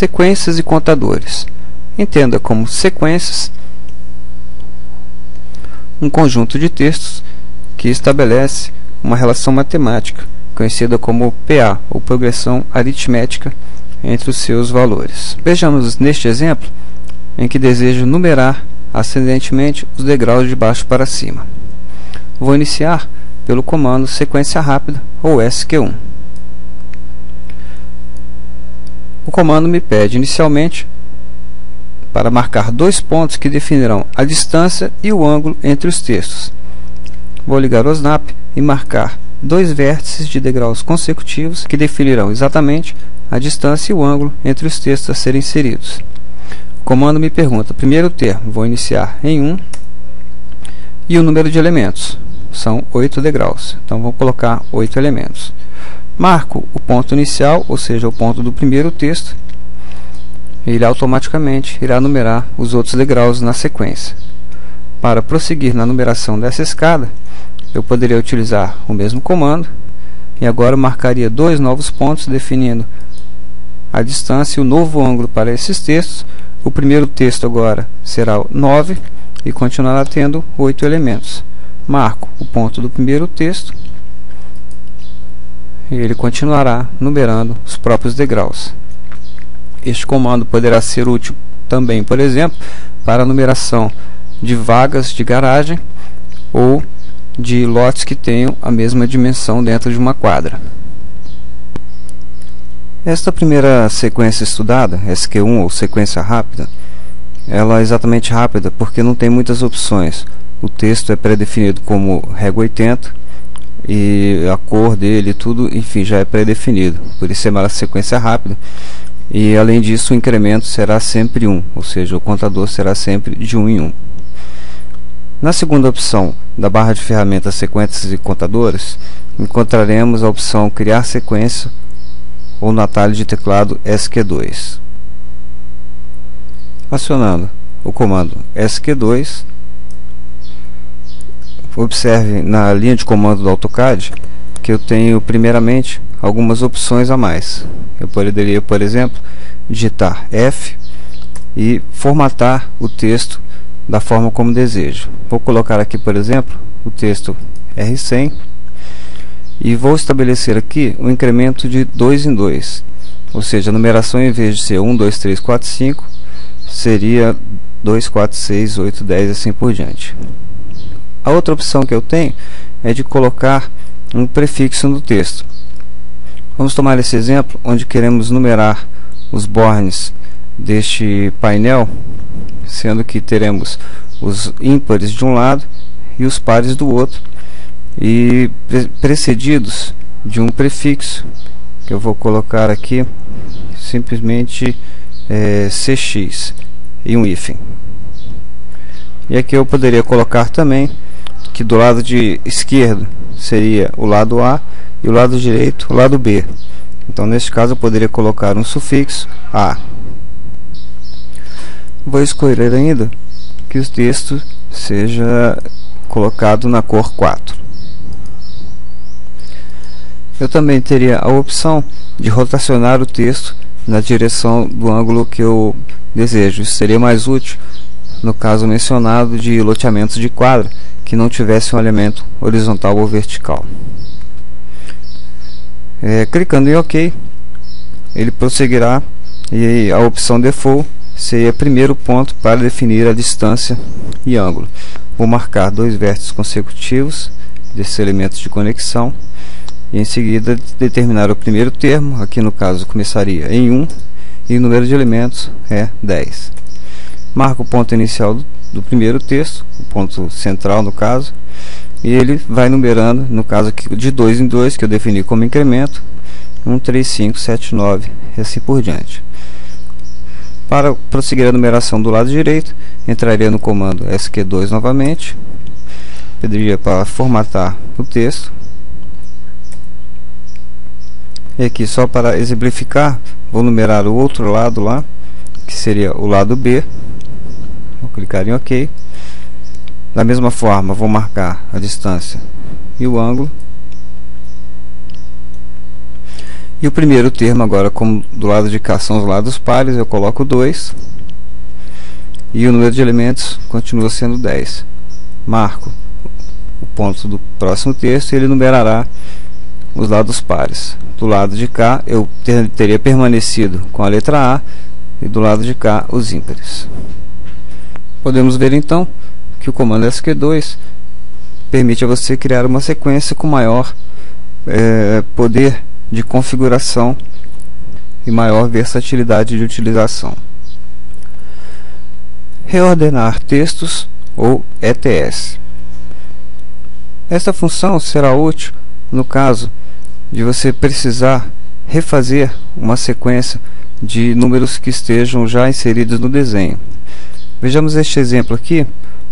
Sequências e contadores. Entenda como sequências um conjunto de textos que estabelece uma relação matemática, conhecida como PA, ou progressão aritmética, entre os seus valores. Vejamos neste exemplo, em que desejo numerar ascendentemente os degraus de baixo para cima. Vou iniciar pelo comando sequência rápida, ou SQ1. O comando me pede inicialmente para marcar dois pontos que definirão a distância e o ângulo entre os textos. Vou ligar o snap e marcar dois vértices de degraus consecutivos que definirão exatamente a distância e o ângulo entre os textos a serem inseridos. O comando me pergunta, primeiro termo, vou iniciar em 1, e o número de elementos, são 8 degraus, então vou colocar 8 elementos. Marco o ponto inicial, ou seja, o ponto do primeiro texto, e ele automaticamente irá numerar os outros degraus na sequência. Para prosseguir na numeração dessa escada, eu poderia utilizar o mesmo comando, e agora eu marcaria dois novos pontos definindo a distância e o novo ângulo para esses textos. O primeiro texto agora será 9 e continuará tendo 8 elementos. Marco o ponto do primeiro texto e ele continuará numerando os próprios degraus. Este comando poderá ser útil também, por exemplo, para a numeração de vagas de garagem ou de lotes que tenham a mesma dimensão dentro de uma quadra. Esta primeira sequência estudada, SQ1 ou sequência rápida, ela é exatamente rápida porque não tem muitas opções. O texto é pré-definido como régua 80 e a cor dele, tudo, enfim, já é pré-definido. Por isso é uma sequência rápida. E além disso, o incremento será sempre 1, ou seja, o contador será sempre de 1 em 1. Na segunda opção da barra de ferramentas sequências e contadores, encontraremos a opção criar sequência ou no atalho de teclado SQ2. Acionando o comando SQ2, observe na linha de comando do AutoCAD que eu tenho primeiramente algumas opções a mais. Eu poderia, por exemplo, digitar F e formatar o texto da forma como desejo. Vou colocar aqui, por exemplo, o texto R100 e vou estabelecer aqui um incremento de 2 em 2, ou seja, a numeração, em vez de ser 1, 2, 3, 4, 5, seria 2, 4, 6, 8, 10 e assim por diante. A outra opção que eu tenho é de colocar um prefixo no texto. Vamos tomar esse exemplo onde queremos numerar os bornes deste painel, sendo que teremos os ímpares de um lado e os pares do outro, e precedidos de um prefixo que eu vou colocar aqui simplesmente CX e um hífen. E aqui eu poderia colocar também que do lado de esquerdo seria o lado A e o lado direito o lado B. Então neste caso eu poderia colocar um sufixo A. Vou escolher ainda que o texto seja colocado na cor 4. Eu também teria a opção de rotacionar o texto na direção do ângulo que eu desejo. Isso seria mais útil no caso mencionado de loteamentos de quadra que não tivesse um elemento horizontal ou vertical. Clicando em OK, ele prosseguirá e a opção Default seria primeiro ponto para definir a distância e ângulo. Vou marcar dois vértices consecutivos desses elementos de conexão e em seguida determinar o primeiro termo. Aqui no caso começaria em 1 e o número de elementos é 10. Marco o ponto inicial do primeiro texto, o ponto central no caso, e ele vai numerando, no caso aqui de 2 em 2, que eu defini como incremento, 1, 3, 5, 7, 9 e assim por diante. Para prosseguir a numeração do lado direito, entraria no comando SQ2 novamente, pediria para formatar o texto, e aqui só para exemplificar, vou numerar o outro lado lá, que seria o lado B. Vou clicar em OK. Da mesma forma, vou marcar a distância e o ângulo. E o primeiro termo agora, como do lado de cá são os lados pares, eu coloco 2. E o número de elementos continua sendo 10. Marco o ponto do próximo texto e ele numerará os lados pares. Do lado de cá eu teria permanecido com a letra A e do lado de cá os ímpares. Podemos ver então que o comando SQ2 permite a você criar uma sequência com maior poder de configuração e maior versatilidade de utilização. Reordenar textos ou ETS. Esta função será útil no caso de você precisar refazer uma sequência de números que estejam já inseridos no desenho. Vejamos este exemplo aqui,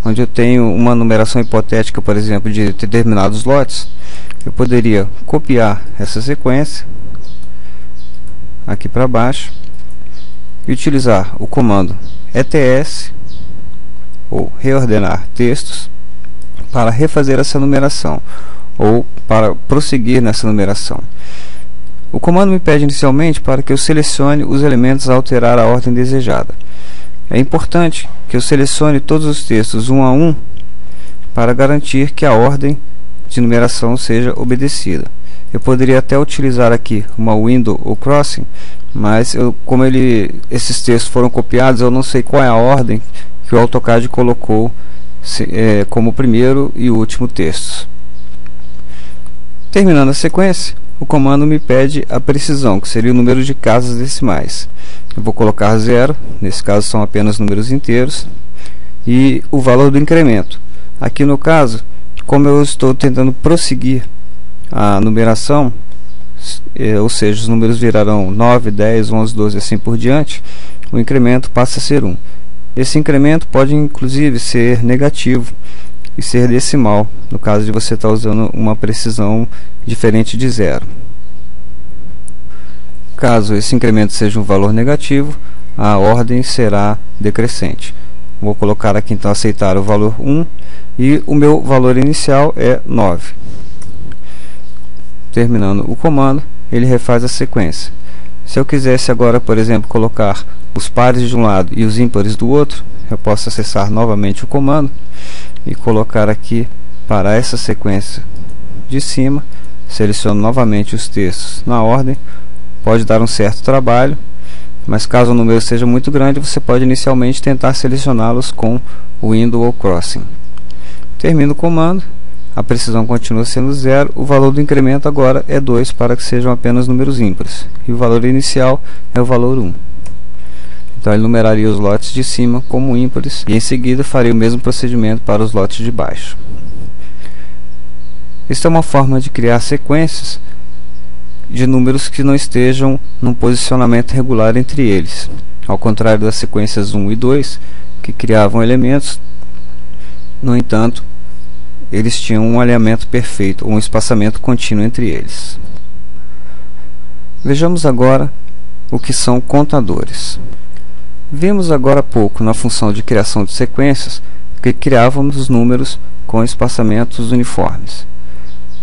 onde eu tenho uma numeração hipotética, por exemplo, de determinados lotes. Eu poderia copiar essa sequência aqui para baixo e utilizar o comando ETS ou reordenar textos para refazer essa numeração ou para prosseguir nessa numeração. O comando me pede inicialmente para que eu selecione os elementos a alterar a ordem desejada. É importante que eu selecione todos os textos um a um para garantir que a ordem de numeração seja obedecida. Eu poderia até utilizar aqui uma window ou crossing, mas como esses textos foram copiados, eu não sei qual é a ordem que o AutoCAD colocou como primeiro e último texto. Terminando a sequência, o comando me pede a precisão, que seria o número de casas decimais. Eu vou colocar 0, nesse caso são apenas números inteiros, e o valor do incremento. Aqui no caso, como eu estou tentando prosseguir a numeração, ou seja, os números virarão 9, 10, 11, 12 e assim por diante, o incremento passa a ser 1. Esse incremento pode inclusive ser negativo e ser decimal, no caso de você estar usando uma precisão diferente de 0. Caso esse incremento seja um valor negativo, a ordem será decrescente. Vou colocar aqui então aceitar o valor 1 e o meu valor inicial é 9. Terminando o comando, ele refaz a sequência. Se eu quisesse agora, por exemplo, colocar os pares de um lado e os ímpares do outro, eu posso acessar novamente o comando e colocar aqui para essa sequência de cima, seleciono novamente os textos na ordem. Pode dar um certo trabalho, mas caso o número seja muito grande, você pode inicialmente tentar selecioná-los com window ou crossing. Termino o comando, a precisão continua sendo 0, o valor do incremento agora é 2 para que sejam apenas números ímpares, e o valor inicial é o valor 1. Então ele numeraria os lotes de cima como ímpares e em seguida faria o mesmo procedimento para os lotes de baixo. Esta é uma forma de criar sequências de números que não estejam num posicionamento regular entre eles, ao contrário das sequências 1 e 2, que criavam elementos. No entanto, eles tinham um alinhamento perfeito, um espaçamento contínuo entre eles. Vejamos agora o que são contadores. Vimos agora há pouco na função de criação de sequências que criávamos os números com espaçamentos uniformes.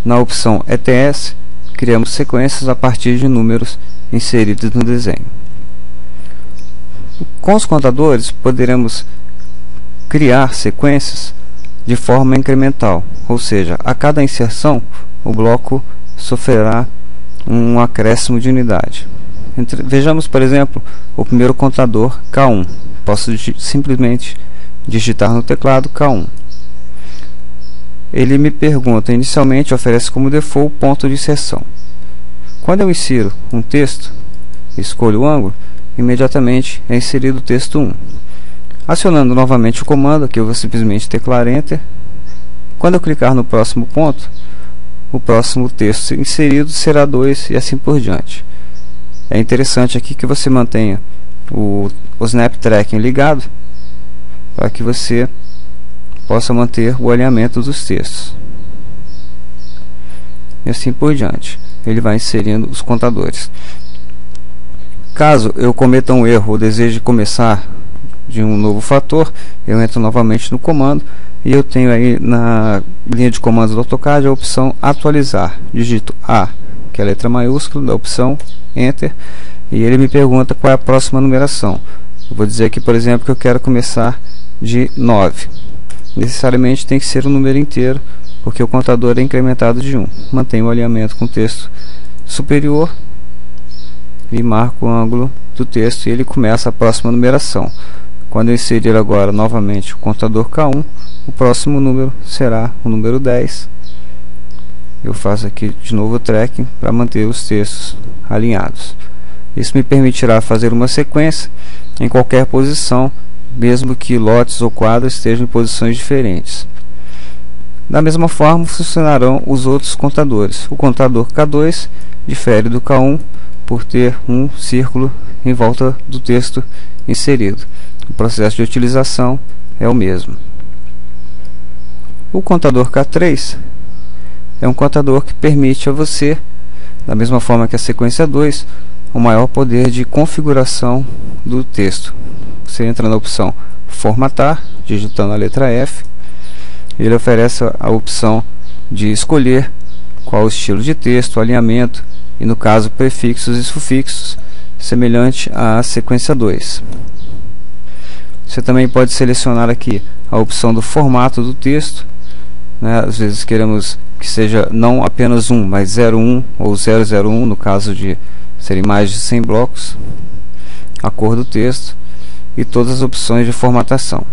Na opção ETS, criamos sequências a partir de números inseridos no desenho. Com os contadores, poderemos criar sequências de forma incremental, ou seja, a cada inserção o bloco sofrerá um acréscimo de unidade. Vejamos, por exemplo, o primeiro contador K1. Posso simplesmente digitar no teclado K1. Ele me pergunta, inicialmente oferece como default ponto de inserção. Quando eu insiro um texto, escolho o ângulo, imediatamente é inserido o texto 1. Acionando novamente o comando, aqui eu vou simplesmente teclar Enter. Quando eu clicar no próximo ponto, o próximo texto inserido será 2 e assim por diante. É interessante aqui que você mantenha o Snap Tracking ligado para que você possa manter o alinhamento dos textos. E assim por diante. Ele vai inserindo os contadores. Caso eu cometa um erro ou deseje começar de um novo fator, eu entro novamente no comando e eu tenho aí na linha de comandos do AutoCAD a opção atualizar. Digito A, que é a letra maiúscula da opção, Enter, e ele me pergunta qual é a próxima numeração. Eu vou dizer aqui, por exemplo, que eu quero começar de 9. Necessariamente tem que ser um número inteiro, porque o contador é incrementado de 1. Mantenho o alinhamento com o texto superior e marco o ângulo do texto, e ele começa a próxima numeração. Quando eu inserir agora novamente o contador K1, o próximo número será o número 10. Eu faço aqui de novo o tracking para manter os textos alinhados. Isso me permitirá fazer uma sequência em qualquer posição, mesmo que lotes ou quadros estejam em posições diferentes. Da mesma forma funcionarão os outros contadores. O contador K2 difere do K1 por ter um círculo em volta do texto inserido. O processo de utilização é o mesmo. O contador K3 é um contador que permite a você, da mesma forma que a sequência 2, o maior poder de configuração do texto. Você entra na opção Formatar, digitando a letra F. Ele oferece a opção de escolher qual o estilo de texto, alinhamento e, no caso, prefixos e sufixos, semelhante à sequência 2. Você também pode selecionar aqui a opção do formato do texto, né? Às vezes queremos que seja não apenas 1, mas 01 ou 001, no caso de serem mais de 100 blocos, a cor do texto e todas as opções de formatação.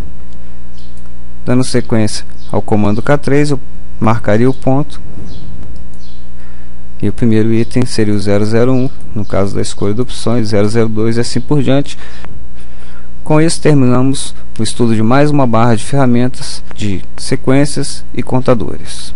Dando sequência ao comando K3, eu marcaria o ponto e o primeiro item seria o 001, no caso da escolha de opções, 002 e assim por diante. Com isso terminamos o estudo de mais uma barra de ferramentas de sequências e contadores.